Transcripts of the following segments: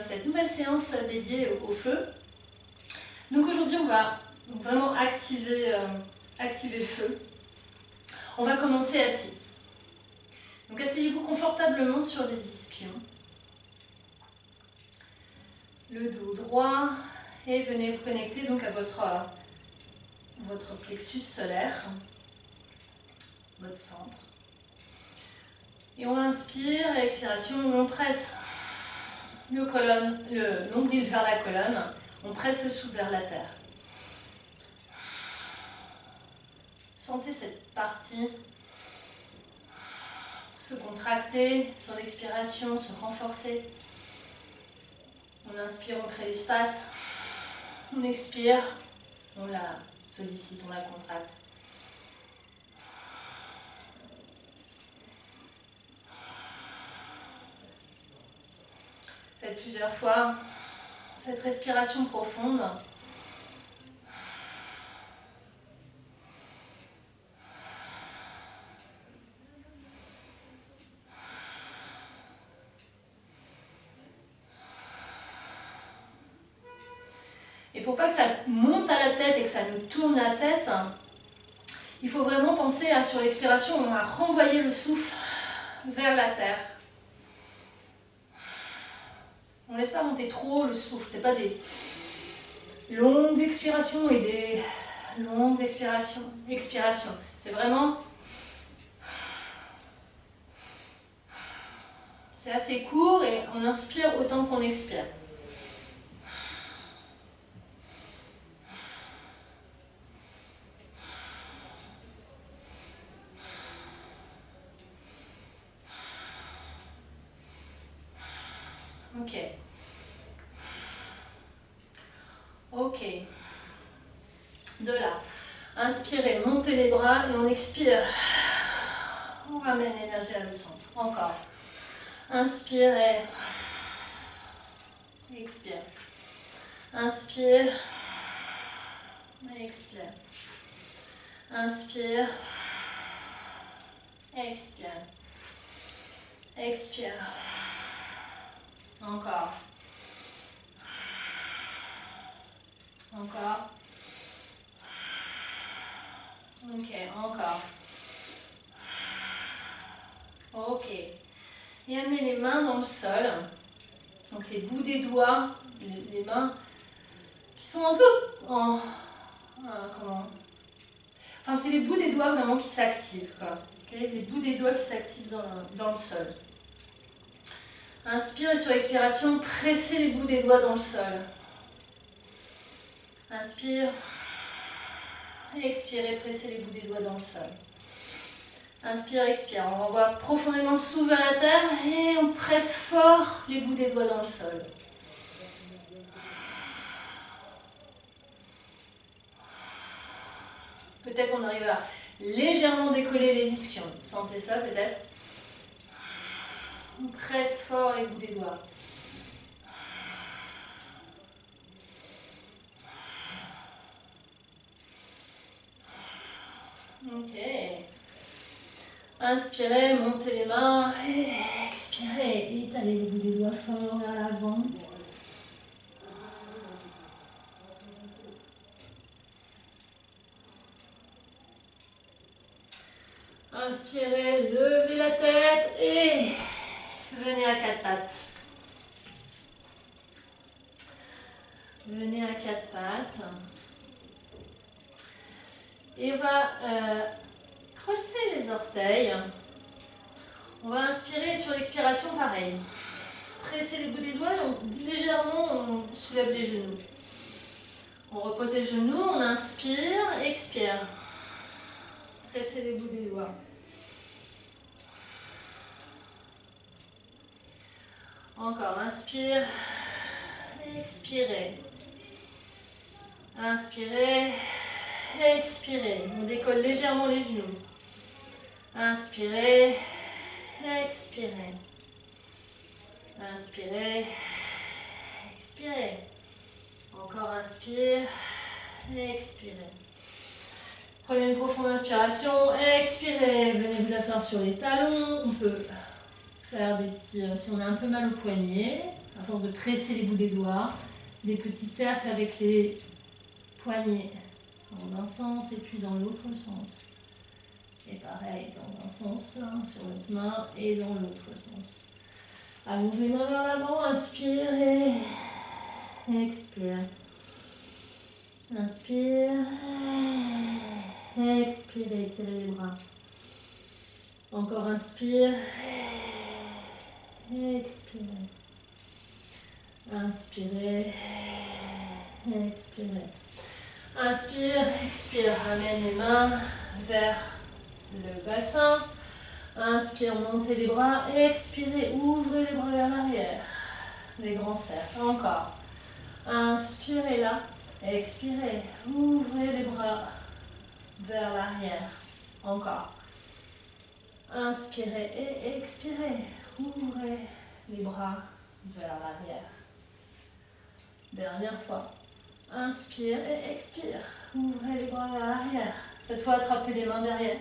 Cette nouvelle séance dédiée au feu. Donc aujourd'hui on va vraiment activer le feu. On va commencer assis. Donc asseyez-vous confortablement sur les ischions. Le dos droit et venez vous connecter donc à votre plexus solaire, votre centre. Et on inspire, et expiration, on presse le nombril vers la colonne, on presse le souffle vers la terre. Sentez cette partie se contracter sur l'expiration, se renforcer. On inspire, on crée l'espace. On expire, on la sollicite, on la contracte. Faites plusieurs fois cette respiration profonde. Et pour pas que ça monte à la tête et que ça nous tourne la tête, il faut vraiment penser sur l'expiration, à renvoyer le souffle vers la terre. On ne laisse pas monter trop le souffle, ce n'est pas des longues expirations et des longues expirations. C'est vraiment... C'est assez court et on inspire autant qu'on expire. Ok. Ok. De là, inspirez, montez les bras et on expire. On ramène l'énergie à le centre. Encore. Inspirez. Expire. Inspire. Expire. Inspire. Expire. Expire. Encore. Encore. Ok, encore. Ok. Et amenez les mains dans le sol. Donc les bouts des doigts, les mains qui sont un peu en... comment... Enfin, c'est les bouts des doigts vraiment qui s'activent. Okay, les bouts des doigts qui s'activent dans le sol. Inspirez sur l'expiration, pressez les bouts des doigts dans le sol. Inspire. Expirez, pressez les bouts des doigts dans le sol. Inspire, expire. On renvoie profondément sous vers la terre et on presse fort les bouts des doigts dans le sol. Peut-être on arrive à légèrement décoller les ischions. Vous sentez ça peut-être? On presse fort les bouts des doigts. Ok. Inspirez, montez les mains. Et expirez, étalez les bouts des doigts fort vers l'avant. Inspirez, levez la tête et venez à quatre pattes. Venez à quatre pattes. Et on va crocheter les orteils. On va inspirer sur l'expiration pareil. Pressez les bouts des doigts et légèrement on soulève les genoux. On repose les genoux, on inspire, expire. Pressez les bouts des doigts. Encore, inspire, expirez. Inspirez, expirez. On décolle légèrement les genoux. Inspirez, expirez. Inspirez, expirez. Encore inspire, expirez. Prenez une profonde inspiration, expirez. Venez vous asseoir sur les talons. On peut faire des petits... si on a un peu mal au poignet, à force de presser les bouts des doigts, des petits cercles avec les poignets dans un sens et puis dans l'autre sens. Et pareil, dans un sens, sur l'autre main et dans l'autre sens. Allonge les mains vers l'avant, inspire et expire. Inspire, expire, étirez les bras. Encore inspire, expirez. Inspirez, expirez. Inspire, expire, ramène les mains vers le bassin. Inspire, montez les bras, expirez, ouvrez les bras vers l'arrière. Des grands cercles, encore. Inspirez là, expirez, ouvrez les bras vers l'arrière. Encore. Inspirez et expirez, ouvrez les bras vers l'arrière. Dernière fois. Inspire et expire. Ouvrez les bras vers l'arrière. Cette fois, attrapez les mains derrière.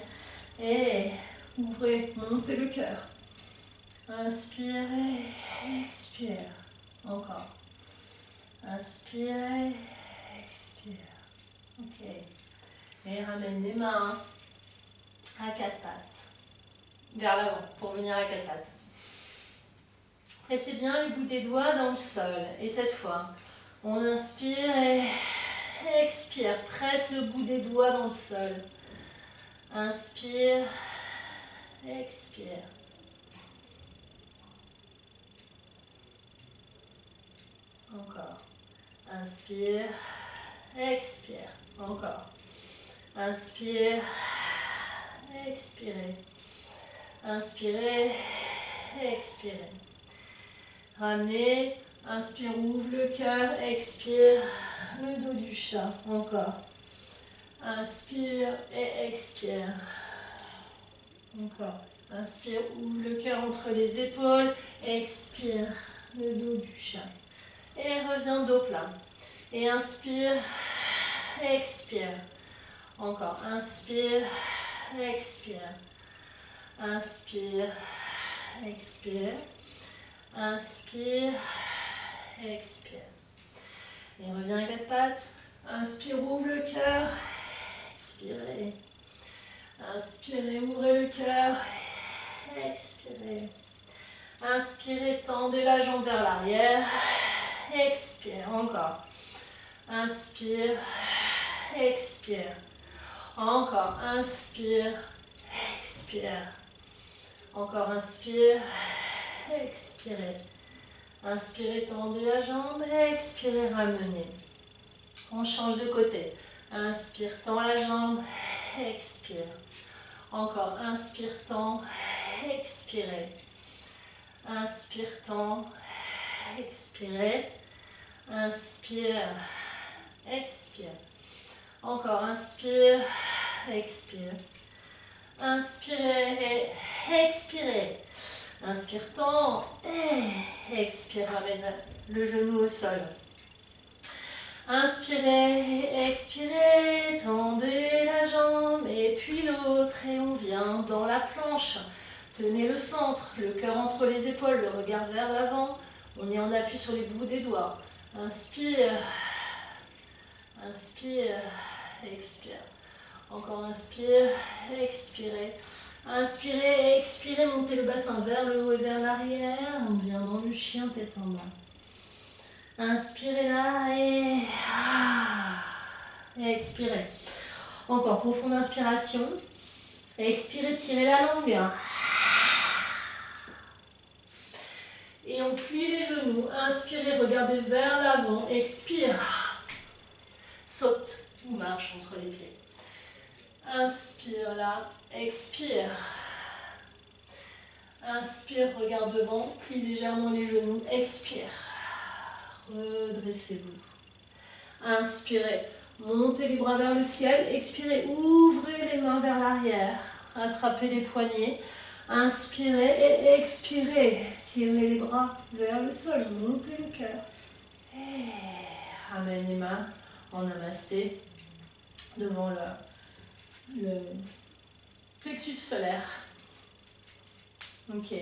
Et ouvrez, montez le cœur. Inspire et expire. Encore. Inspire et expire. Ok. Et ramène les mains à quatre pattes. Vers l'avant pour venir à quatre pattes. Pressez bien les bouts des doigts dans le sol. Et cette fois, on inspire et expire. Presse le bout des doigts dans le sol. Inspire, expire. Encore. Inspire, expire. Encore. Inspire, expirez. Inspirez, expirez. Ramenez. Inspire, ouvre le cœur, expire, le dos du chat, encore. Inspire et expire. Encore. Inspire, ouvre le cœur entre les épaules, expire, le dos du chat. Et reviens dos plat. Et inspire, expire. Encore. Inspire, expire. Inspire, expire. Inspire, expire. Et reviens à quatre pattes. Inspire, ouvre le cœur. Expirez. Inspirez, ouvrez le cœur. Expirez. Inspirez, tendez la jambe vers l'arrière. Expire, encore. Inspire, expire. Encore, inspire, expire. Encore, inspire, expirez. Inspirez, tendez la jambe, expirez, ramenez. On change de côté. Inspire, tend la jambe, expire. Encore, inspire, tend, expirez. Inspire, tend, expirez. Inspire, expire. Encore, inspire, expire. Inspirez, expirez. Inspire, tend, et expire, ramène le genou au sol. Inspirez, expirez, tendez la jambe et puis l'autre et on vient dans la planche. Tenez le centre, le cœur entre les épaules, le regard vers l'avant. On est en appui sur les bouts des doigts. Inspire, inspire, expire. Encore inspire, expirez. Inspirez, expirez, montez le bassin vers le haut et vers l'arrière. On vient dans le chien, tête en bas. Inspirez là et expirez. Encore, profonde inspiration. Expirez, tirez la langue. Et on plie les genoux. Inspirez, regardez vers l'avant. Expire. Saute ou marche entre les pieds. Inspire là. Expire. Inspire, regarde devant. Plie légèrement les genoux. Expire. Redressez-vous. Inspirez. Montez les bras vers le ciel. Expirez. Ouvrez les mains vers l'arrière. Attrapez les poignets. Inspirez et expirez. Tirez les bras vers le sol. Montez le cœur. Et ramène les mains en namasté devant le plexus solaire. Ok.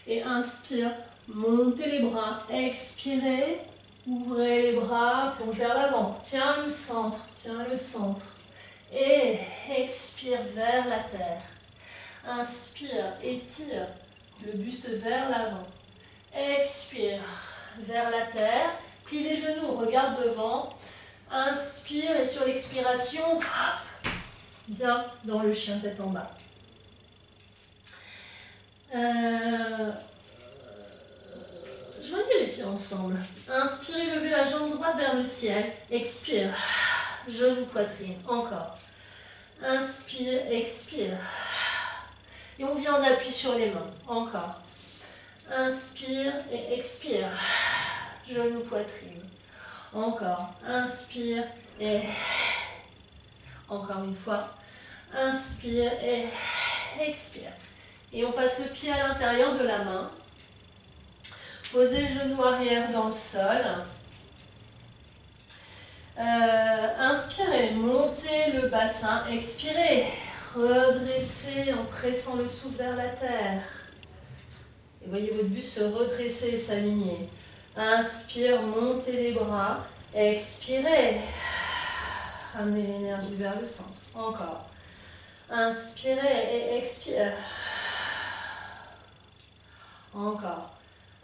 Et inspire, montez les bras, expirez, ouvrez les bras, plonge vers l'avant. Tiens le centre, tiens le centre. Et expire vers la terre. Inspire, étire le buste vers l'avant. Expire vers la terre, plie les genoux, regarde devant. Inspire et sur l'expiration, viens dans le chien tête en bas. Joignez les pieds ensemble. Inspirez, levez la jambe droite vers le ciel. Expire, genou, poitrine, encore. Inspire, expire. Et on vient en appui sur les mains, encore. Inspire et expire. Genou, poitrine. Encore. Inspire et... Encore une fois. Inspire et expire. Et on passe le pied à l'intérieur de la main. Posez le genou arrière dans le sol. Inspirez, montez le bassin. Expirez, redressez en pressant le souffle vers la terre. Et voyez votre buste se redresser et s'aligner. Inspire, montez les bras. Expirez. Ramenez l'énergie vers le centre. Encore. Inspirez et expire. Encore.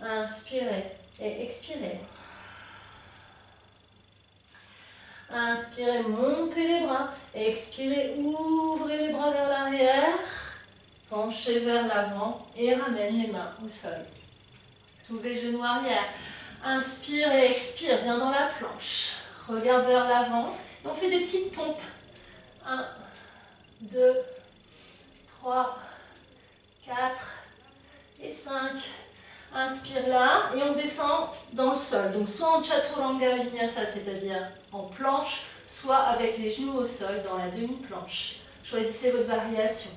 Inspirez et expirez. Inspirez, montez les bras. Expirez, ouvrez les bras vers l'arrière. Penchez vers l'avant et ramène les mains au sol. Soulevez le genou arrière. Inspire et expire, viens dans la planche. Regarde vers l'avant. Et on fait des petites pompes. 1, 2, 3, 4 et 5. Inspire là et on descend dans le sol. Donc soit en Chaturanga Vinyasa, c'est-à-dire en planche, soit avec les genoux au sol dans la demi-planche. Choisissez votre variation.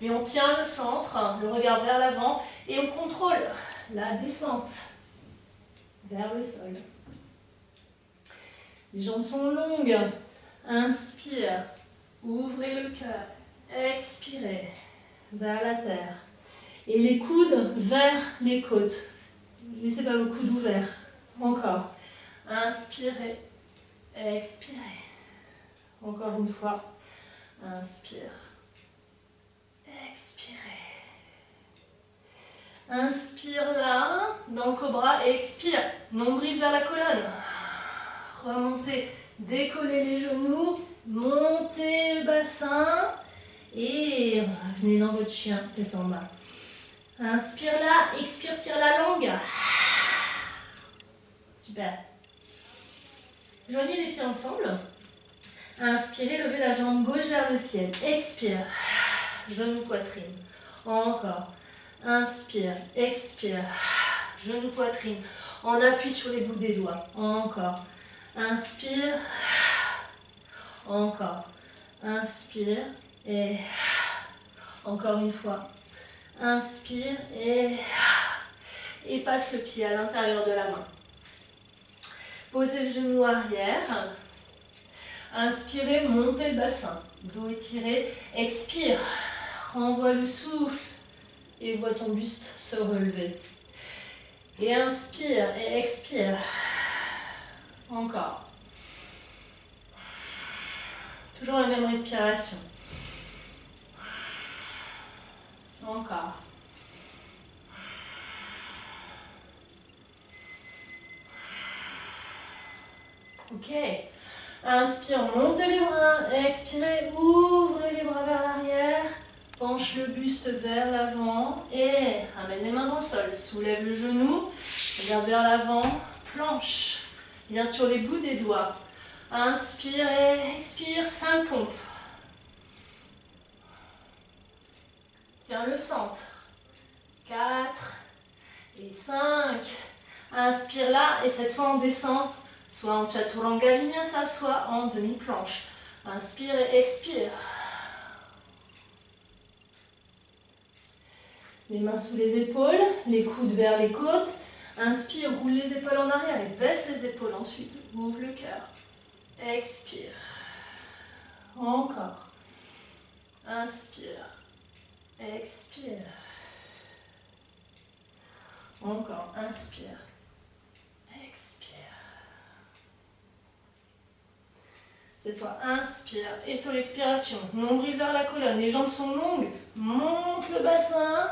Mais on tient le centre, le regard vers l'avant et on contrôle la descente vers le sol. Les jambes sont longues. Inspire, ouvrez le cœur. Expirez vers la terre. Et les coudes vers les côtes. Laissez pas vos coudes ouverts. Encore. Inspirez, expirez. Encore une fois. Inspire. Expirez. Inspire là, dans le cobra et expire. Nombril vers la colonne. Remontez, décollez les genoux, montez le bassin et revenez dans votre chien, tête en bas. Inspire là, expire, tire la langue. Super. Joignez les pieds ensemble. Inspirez, levez la jambe gauche vers le ciel. Expire. Genou, poitrine. Encore. Inspire, expire. Genou, poitrine. On appuie sur les bouts des doigts. Encore. Inspire. Encore. Inspire. Et encore une fois. Inspire et passe le pied à l'intérieur de la main. Posez le genou arrière. Inspirez, montez le bassin. Dos étiré. Expire. Renvoie le souffle et vois ton buste se relever. Et inspire et expire. Encore. Toujours la même respiration. Encore. Ok. Inspire, montez les bras. Expirez, ouvrez les bras vers l'arrière. Penche le buste vers l'avant et ramène les mains dans le sol. Soulève le genou, regarde vers l'avant, planche. Viens sur les bouts des doigts. Inspire et expire, 5 pompes. Tiens le centre. 4 et 5. Inspire là et cette fois on descend, soit en Chaturanga Vinyasa, soit en demi-planche. Inspire et expire. Les mains sous les épaules, les coudes vers les côtes. Inspire, roule les épaules en arrière et baisse les épaules ensuite. Ouvre le cœur. Expire. Encore. Inspire. Expire. Encore, inspire. Expire. Cette fois, inspire. Et sur l'expiration, nombril vers la colonne. Les jambes sont longues. Monte le bassin.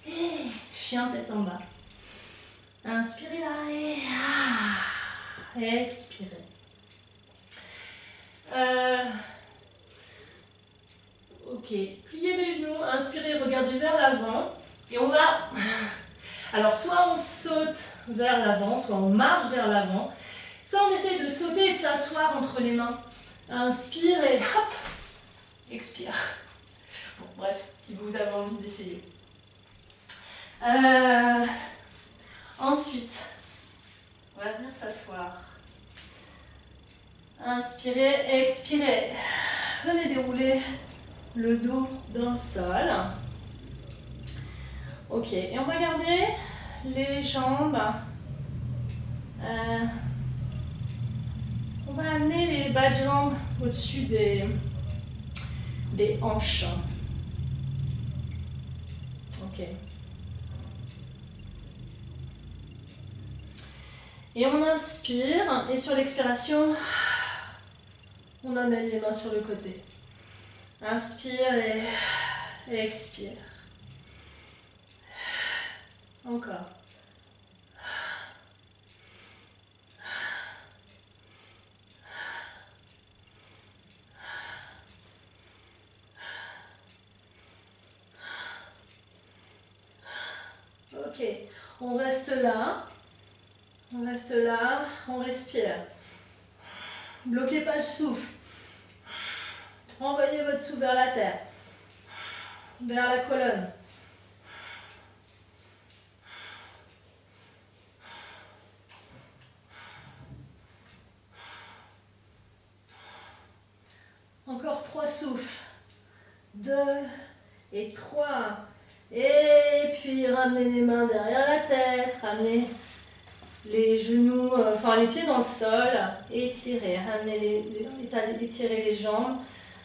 Et chien tête en bas. Inspirez là et expirez. Ok, pliez les genoux, inspirez, regardez vers l'avant. Et on va... Alors, soit on saute vers l'avant, soit on marche vers l'avant. Soit on essaye de sauter et de s'asseoir entre les mains. Inspire et hop, expire. Bon, bref, si vous avez envie d'essayer. Ensuite, on va venir s'asseoir. Inspirez, expirez. Venez dérouler le dos dans le sol. Ok, et on va garder les jambes. On va amener les bas de jambes au-dessus des hanches. Ok. Et on inspire, et sur l'expiration, on amène les mains sur le côté. Inspire et expire. Encore. Ok, on reste là. On reste là, on respire. Bloquez pas le souffle. Envoyez votre souffle vers la terre, vers la colonne. Encore 3 souffles. 2 et 3. Et puis ramenez les mains derrière la tête, ramenez les genoux, enfin les pieds dans le sol, étirez, ramenez étirez les jambes.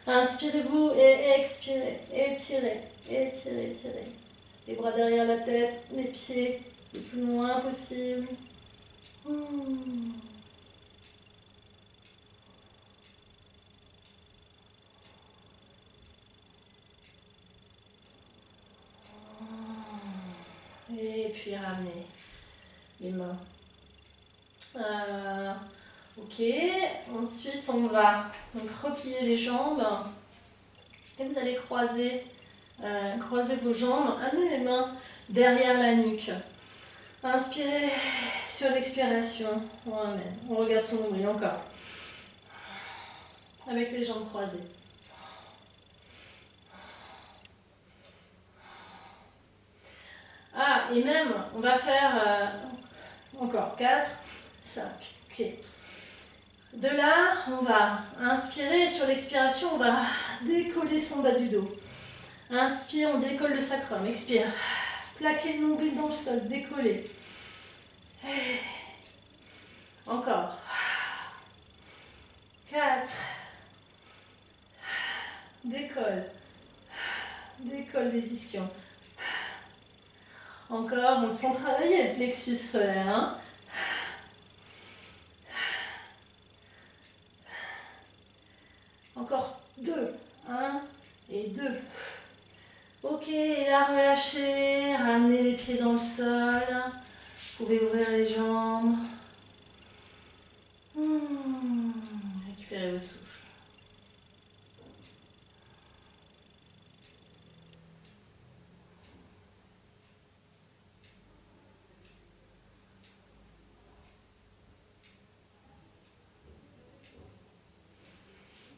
Inspirez-vous et expirez, étirez, étirez, étirez. Les bras derrière la tête, les pieds le plus loin possible. Et puis ramenez les mains. Ok, ensuite on va donc replier les jambes et vous allez croiser vos jambes, amenez les mains derrière la nuque. Inspirez sur l'expiration, on ramène, on regarde son nombril encore, avec les jambes croisées. Ah, et même, on va faire encore 4, 5, ok. De là, on va inspirer, sur l'expiration, on va décoller son bas du dos. Inspire, on décolle le sacrum, expire. Plaquez le nombril dans le sol, décollez. Encore. 4. Décolle. Décolle des ischions. Encore, on sent travailler le plexus solaire. Hein. Encore 2. 1 et 2. Ok, là relâchez, ramenez les pieds dans le sol. Vous pouvez ouvrir les jambes. Récupérez le souffle.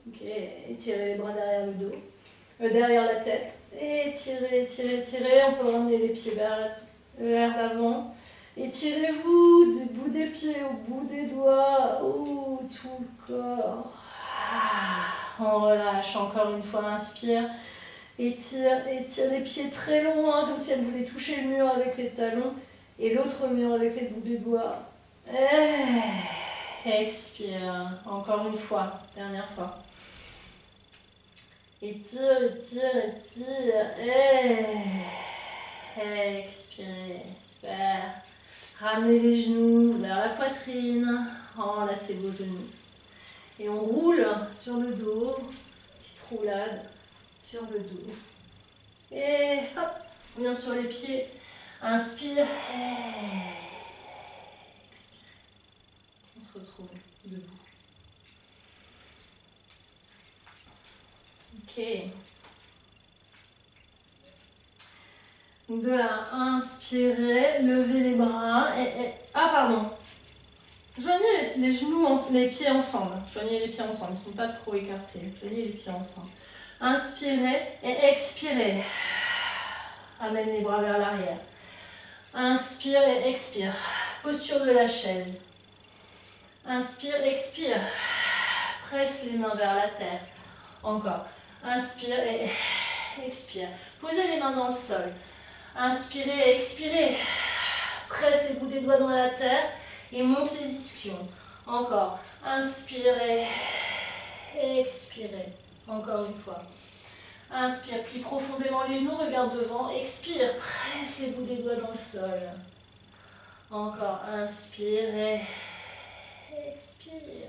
Ok, étirez les bras derrière le dos, derrière la tête. Étirez, étirez, étirez. On peut ramener les pieds vers l'avant. Étirez-vous du bout des pieds au bout des doigts. Oh, tout le corps. On relâche encore une fois. Inspire. Étire, étire les pieds très loin, comme si elle voulait toucher le mur avec les talons. Et l'autre mur avec les bouts des doigts. Expire. Encore une fois. Dernière fois. Étire, étire, étire. Expirez. Super. Ramenez les genoux vers la poitrine. Enlacez vos genoux. Et on roule sur le dos. Petite roulade sur le dos. Et hop, on vient sur les pieds. Inspire. Expire. On se retrouve debout. Ok. De là, inspirez, levez les bras. Ah, pardon. Joignez les genoux, les pieds ensemble. Joignez les pieds ensemble, ils ne sont pas trop écartés. Joignez les pieds ensemble. Inspirez et expirez. Ramène les bras vers l'arrière. Inspire et expire. Posture de la chaise. Inspire, expire. Presse les mains vers la terre. Encore. Inspire et expire. Posez les mains dans le sol. Inspirez et expirez. Presse les bouts des doigts dans la terre et monte les ischions. Encore. Inspirez et expirez. Encore une fois. Inspire, plie profondément les genoux, regarde devant. Expire, presse les bouts des doigts dans le sol. Encore. Inspire et expire.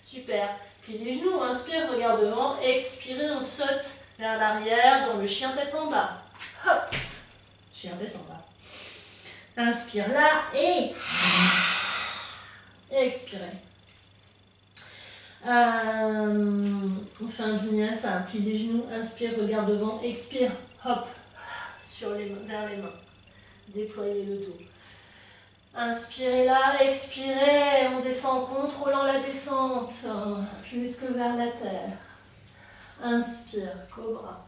Super. Plie les genoux, inspire, regarde devant. Expirez, on saute vers l'arrière dans le chien tête en bas. Hop. Chien tête en bas. Inspire là et expirez. On fait un vinyasa, plie les genoux, inspire, regarde devant, expire, hop, vers les mains. Déployez le dos. Inspirez là, expirez, on descend en contrôlant la descente, jusque vers la terre. Inspire, cobra.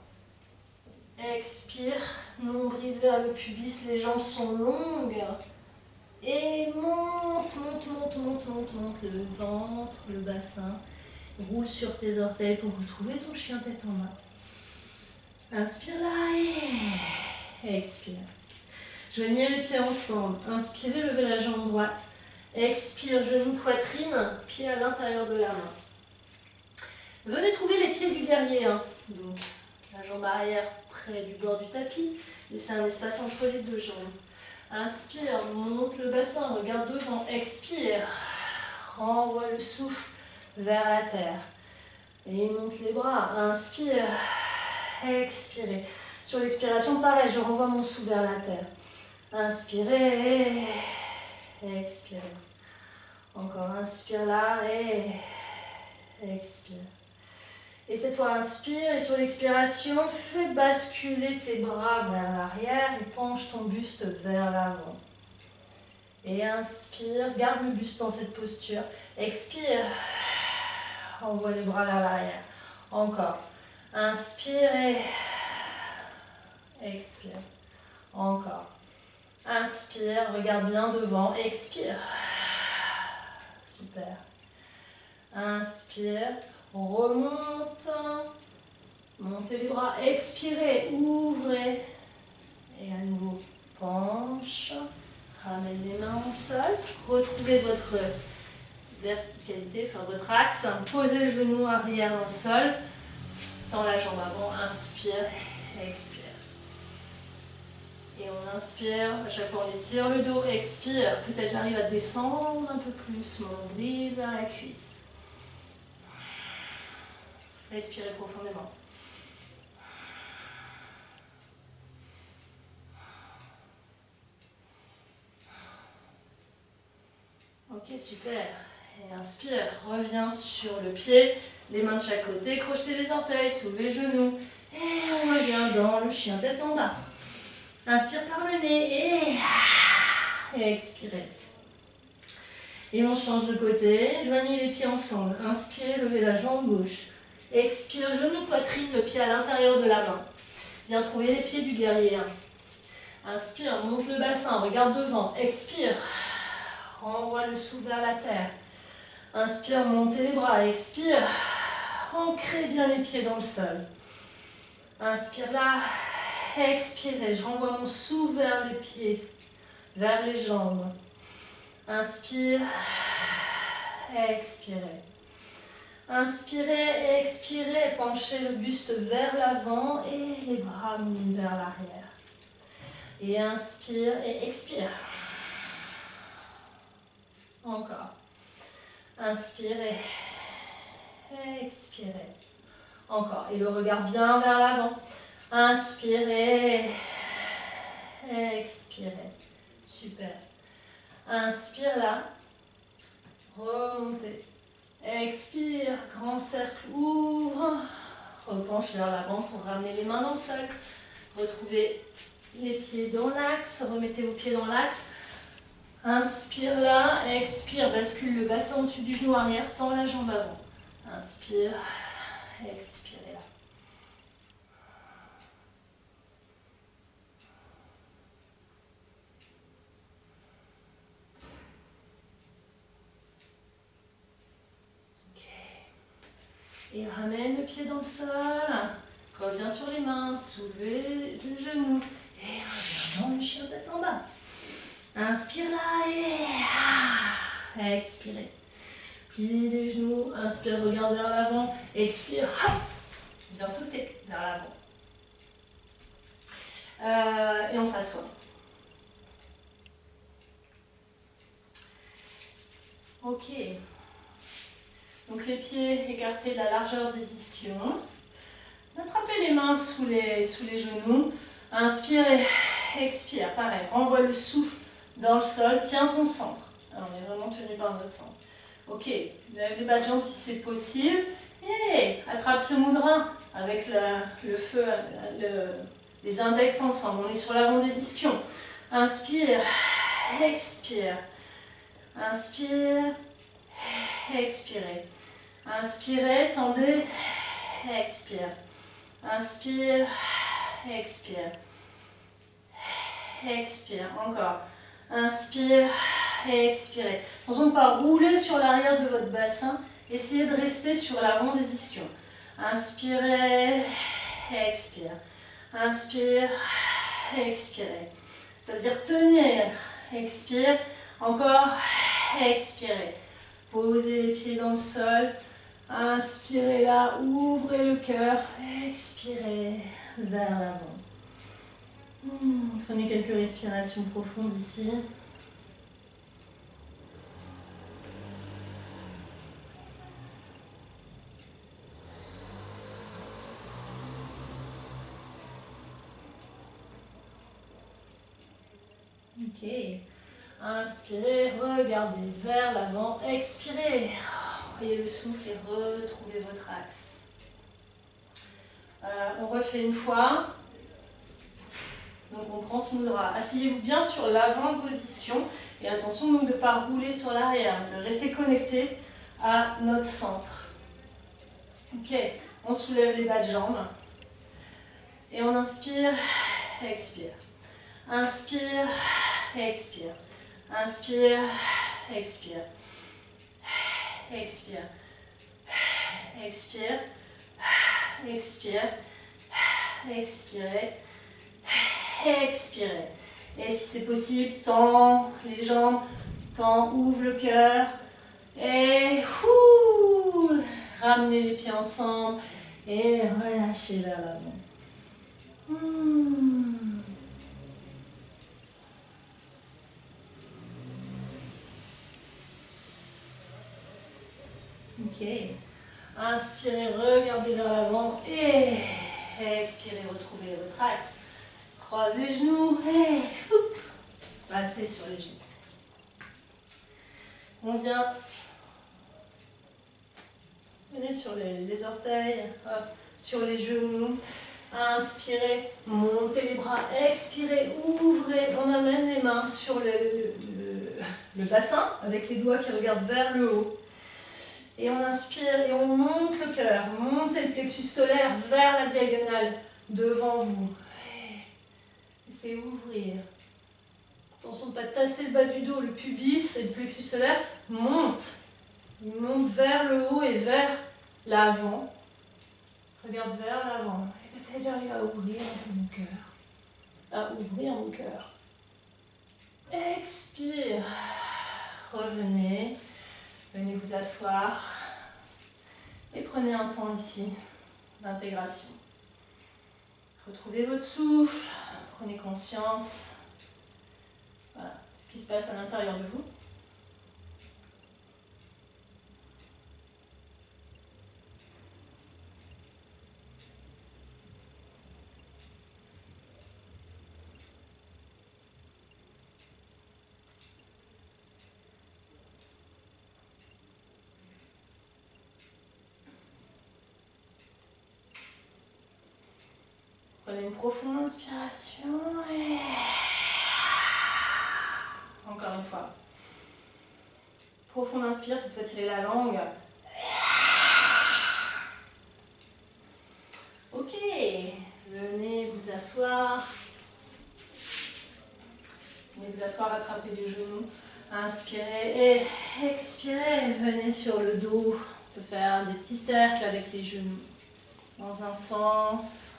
Expire, nombril vers le pubis, les jambes sont longues. Et monte le ventre, le bassin. Roule sur tes orteils pour retrouver ton chien tête en bas. Inspire là et expire. Joignez les pieds ensemble. Inspirez, levez la jambe droite. Expire, genou, poitrine, pied à l'intérieur de la main. Venez trouver les pieds du guerrier. Donc, la jambe arrière près du bord du tapis. Laissez un espace entre les deux jambes. Inspire, monte le bassin, regarde devant, expire, renvoie le souffle vers la terre. Et monte les bras, inspire, expirez. Sur l'expiration, pareil, je renvoie mon souffle vers la terre. Inspirez, expirez. Encore, inspire là et expire. Et cette fois, inspire et sur l'expiration, fais basculer tes bras vers l'arrière et penche ton buste vers l'avant. Et inspire, garde le buste dans cette posture. Expire, envoie les bras vers l'arrière. Encore. Inspire et expire. Encore. Inspire, regarde bien devant, expire. Super. Inspire. Remonte, montez les bras, expirez, ouvrez, et à nouveau penche, ramène les mains au sol, retrouvez votre verticalité, enfin votre axe, posez le genou arrière dans le sol, tends la jambe avant, inspire, expire. Et on inspire, à chaque fois on étire le dos, expire, peut-être j'arrive à descendre un peu plus, mon nombril vers la cuisse. Respirez profondément. Ok, super. Et inspire, reviens sur le pied, les mains de chaque côté, crochetez les orteils, soulevez les genoux. Et on revient dans le chien tête en bas. Inspire par le nez et expirez. Et on change de côté, joignez les pieds ensemble. Inspirez, levez la jambe gauche. Expire, genou, poitrine, le pied à l'intérieur de la main. Viens trouver les pieds du guerrier. Inspire, monte le bassin, regarde devant. Expire, renvoie le souffle vers la terre. Inspire, montez les bras. Expire, ancrez bien les pieds dans le sol. Inspire là, expirez, je renvoie mon souffle vers les pieds, vers les jambes. Inspire, expirez. Inspirez, expirez, penchez le buste vers l'avant et les bras montent vers l'arrière. Et inspire et expire. Encore. Inspirez. Expirez. Encore. Et le regard bien vers l'avant. Inspirez. Expirez. Super. Inspire là. Remontez. Expire. Grand cercle. Ouvre. Repenche vers l'avant pour ramener les mains dans le sol. Retrouvez les pieds dans l'axe. Remettez vos pieds dans l'axe. Inspire là. Expire. Bascule le bassin au-dessus du genou arrière. Tends la jambe avant. Inspire. Expirez là. Et ramène le pied dans le sol. Reviens sur les mains, soulevez le genou. Et reviens dans le chien tête en bas. Inspire là et expirez. Pliez les genoux, inspire, regarde vers l'avant. Expire, hop, viens sauter vers l'avant. Et on s'assoit. Ok. Donc les pieds écartés de la largeur des ischions. Attrapez les mains sous les genoux. Inspire et expire. Pareil, renvoie le souffle dans le sol. Tiens ton centre. Alors, on est vraiment tenu par notre centre. Ok, lève les bas de jambes si c'est possible. Et attrape ce mudra avec le feu, les index ensemble. On est sur l'avant des ischions. Inspire, expire. Inspire, expirez. Inspirez, tendez, expire. Inspire, expire. Expire, encore. Inspire, expirez. Attention de ne pas rouler sur l'arrière de votre bassin. Essayez de rester sur l'avant des ischions. Inspirez, expire. Inspire, expirez. Ça veut dire tenir. Expire. Encore, expirez. Posez les pieds dans le sol. Inspirez là, ouvrez le cœur. Expirez vers l'avant. Prenez quelques respirations profondes ici. Ok. Inspirez, regardez vers l'avant. Expirez. Voyez le souffle et retrouvez votre axe. On refait une fois. Donc on prend ce mudra. Asseyez-vous bien sur l'avant de vos ischions. Et attention donc de ne pas rouler sur l'arrière, de rester connecté à notre centre. Ok, on soulève les bas de jambes. Et on inspire, expire. Inspire, expire. Inspire, expire. Expire. Expire. Expire. Expirez. Expirez. Et si c'est possible, tends les jambes, ouvre le cœur. Et ramenez les pieds ensemble et relâchez vers l'avant. Ok. Inspirez, regardez vers l'avant et expirez, retrouvez votre axe. Croise les genoux et passez sur les genoux. On vient. Venez sur les orteils, hop, sur les genoux. Inspirez, montez les bras, expirez, ouvrez. On amène les mains sur le bassin avec les doigts qui regardent vers le haut. Et on inspire et on monte le cœur. Montez le plexus solaire vers la diagonale devant vous. Essayez d'ouvrir. Attention de ne pas tasser le bas du dos. Le pubis et le plexus solaire montent. Ils montent vers le haut et vers l'avant. Regarde vers l'avant. Et peut-être j'arrive à ouvrir un peu mon cœur. À ouvrir mon cœur. Expire. Revenez. Venez vous asseoir. Et prenez un temps ici d'intégration. Retrouvez votre souffle. Prenez conscience. Voilà, ce qui se passe à l'intérieur de vous. Prenez une profonde inspiration et... Encore une fois. Profonde inspire, cette fois tirez la langue. Ok, venez vous asseoir. Venez vous asseoir, attrapez les genoux. Inspirez et expirez. Venez sur le dos. On peut faire des petits cercles avec les genoux. Dans un sens.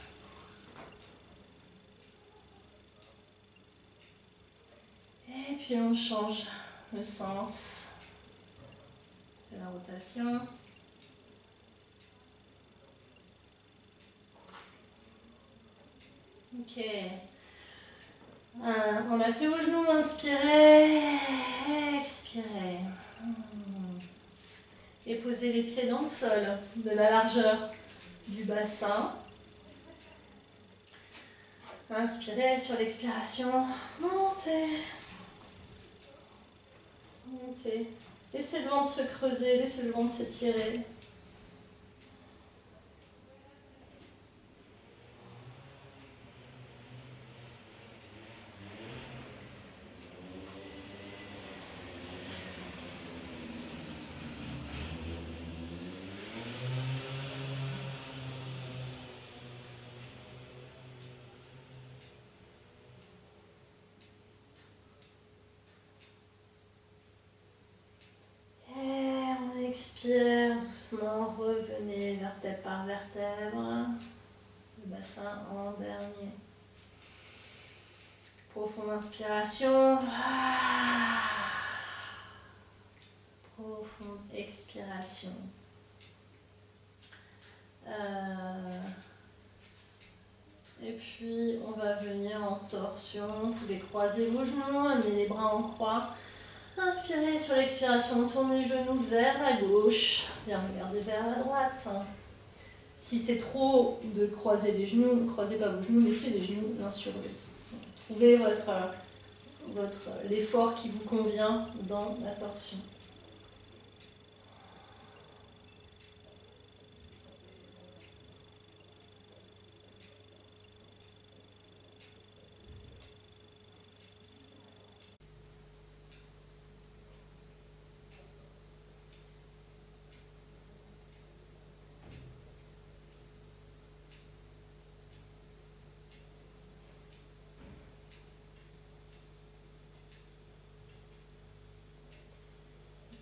Et puis on change le sens de la rotation. Ok. On assied aux genoux, inspirez, expirez. Et posez les pieds dans le sol, de la largeur du bassin. Inspirez sur l'expiration, montez. Montez. Laissez le ventre se creuser, laissez le ventre s'étirer. Expire doucement, revenez vertèbre par vertèbre, le bassin en dernier. Profonde inspiration, profonde expiration. Et puis on va venir en torsion, vous pouvez croiser vos genoux, amener les bras en croix. Inspirez sur l'expiration, tournez les genoux vers la gauche, bien regardez vers la droite. Si c'est trop de croiser les genoux, ne croisez pas vos genoux, laissez les genoux l'un sur l'autre. Trouvez l'effort qui vous convient dans la torsion.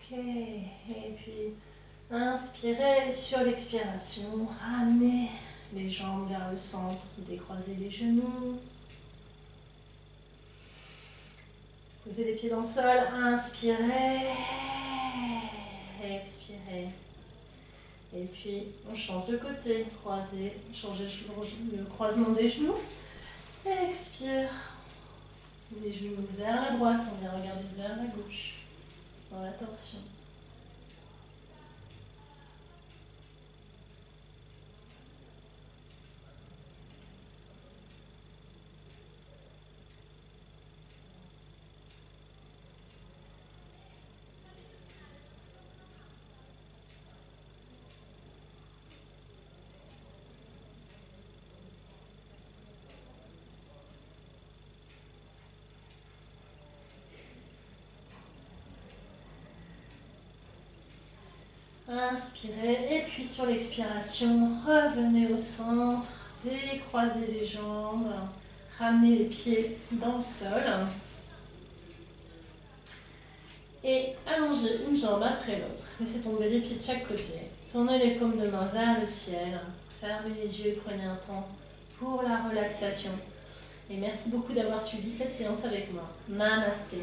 Ok, et puis inspirez sur l'expiration, ramenez les jambes vers le centre, décroisez les genoux. Posez les pieds dans le sol, inspirez, expirez. Et puis on change de côté, croisez, changez le croisement des genoux. Expire. Les genoux vers la droite, on vient regarder vers la gauche. Dans la torsion. Inspirez et puis sur l'expiration, revenez au centre, décroisez les jambes, ramenez les pieds dans le sol et allongez une jambe après l'autre. Laissez tomber les pieds de chaque côté, tournez les paumes de main vers le ciel, fermez les yeux et prenez un temps pour la relaxation. Et merci beaucoup d'avoir suivi cette séance avec moi. Namasté.